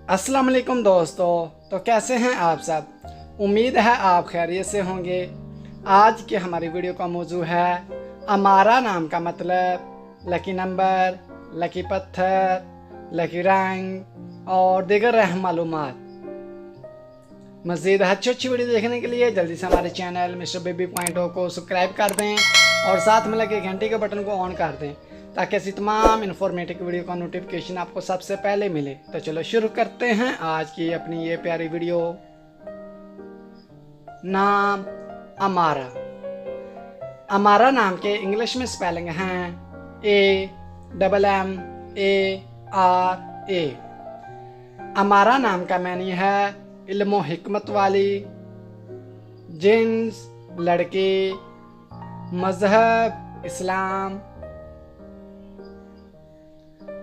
अस्सलाम वालेकुम दोस्तों। तो कैसे हैं आप सब? उम्मीद है आप खैरियत से होंगे। आज की हमारी वीडियो का मौजू है अमारा नाम का मतलब, लकी नंबर, लकी पत्थर, लकी रंग और दीगर अहम मालूमात। मज़ीद अच्छी वीडियो देखने के लिए जल्दी से हमारे चैनल मिस्टर बेबी पॉइंट को सब्सक्राइब कर दें और साथ में लगे घंटी के बटन को ऑन कर दें ताकि ऐसी तमाम इन्फॉर्मेटिव वीडियो का नोटिफिकेशन आपको सबसे पहले मिले। तो चलो शुरू करते हैं आज की अपनी ये प्यारी वीडियो। नाम अमारा। अमारा नाम के इंग्लिश में स्पेलिंग हैं AMMARA। अमारा नाम का मैनी है इल्मो हिकमत वाली, जिन्स लड़के, मजहब इस्लाम,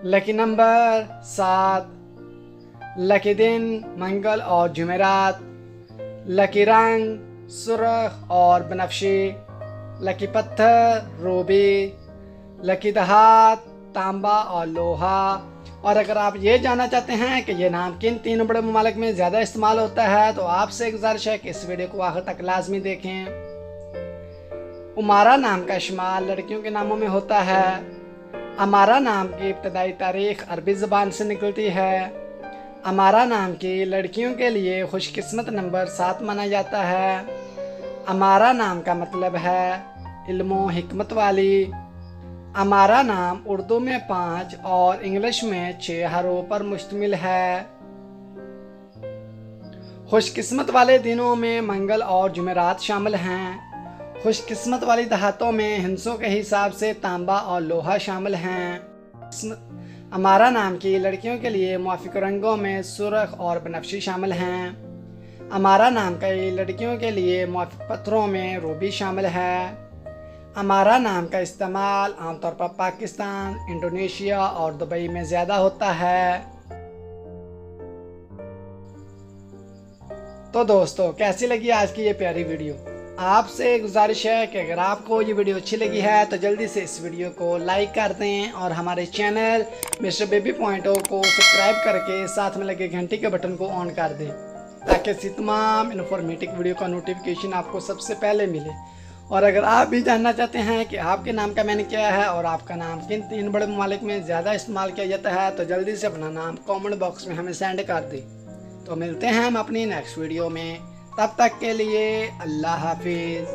लकी नंबर 7, लकी दिन मंगल और जुमेरात, लकी रंग सुर्ख और बनफशी, लकी पत्थर रूबी, लकी दहात तांबा और लोहा। और अगर आप ये जानना चाहते हैं कि ये नाम किन तीन बड़े ममालिक में ज़्यादा इस्तेमाल होता है तो आपसे गुजारिश है कि इस वीडियो को आखिर तक लाजमी देखें। उमारा नाम का इस्तेमाल लड़कियों के नामों में होता है। अमारा नाम की इब्तदाई तारीख अरबी ज़बान से निकलती है। अमारा नाम की लड़कियों के लिए खुशकिस्मत नंबर 7 माना जाता है। अमारा नाम का मतलब है इल्मो हिकमत वाली। अमारा नाम उर्दू में 5 और इंग्लिश में 6 हरूफ पर मुश्तमिल है। खुशकिस्मत वाले दिनों में मंगल और जुमेरात शामिल हैं। खुशकिस्मत वाली दहातों में हिंसों के हिसाब से तांबा और लोहा शामिल हैं। अमारा नाम की लड़कियों के लिए मुआफिक रंगों में सुर्ख और बनफशी शामिल हैं। अमारा नाम की लड़कियों के लिए मुआफिक पत्थरों में रूबी शामिल है। अमारा नाम का इस्तेमाल आमतौर पर पाकिस्तान, इंडोनेशिया और दुबई में ज़्यादा होता है। तो दोस्तों, कैसी लगी आज की ये प्यारी वीडियो? आपसे गुजारिश है कि अगर आपको ये वीडियो अच्छी लगी है तो जल्दी से इस वीडियो को लाइक कर दें और हमारे चैनल मिस्टर बेबी पॉइंट को सब्सक्राइब करके साथ में लगे घंटी के बटन को ऑन कर दें ताकि ऐसी तमाम इन्फॉर्मेटिव वीडियो का नोटिफिकेशन आपको सबसे पहले मिले। और अगर आप भी जानना चाहते हैं कि आपके नाम का मैंने क्या है और आपका नाम किन तीन बड़े ममालिक में ज़्यादा इस्तेमाल किया जाता है तो जल्दी से अपना नाम कमेंट बॉक्स में हमें सेंड कर दें। तो मिलते हैं हम अपनी नेक्स्ट वीडियो में, तब तक के लिए अल्लाह हाफिज़।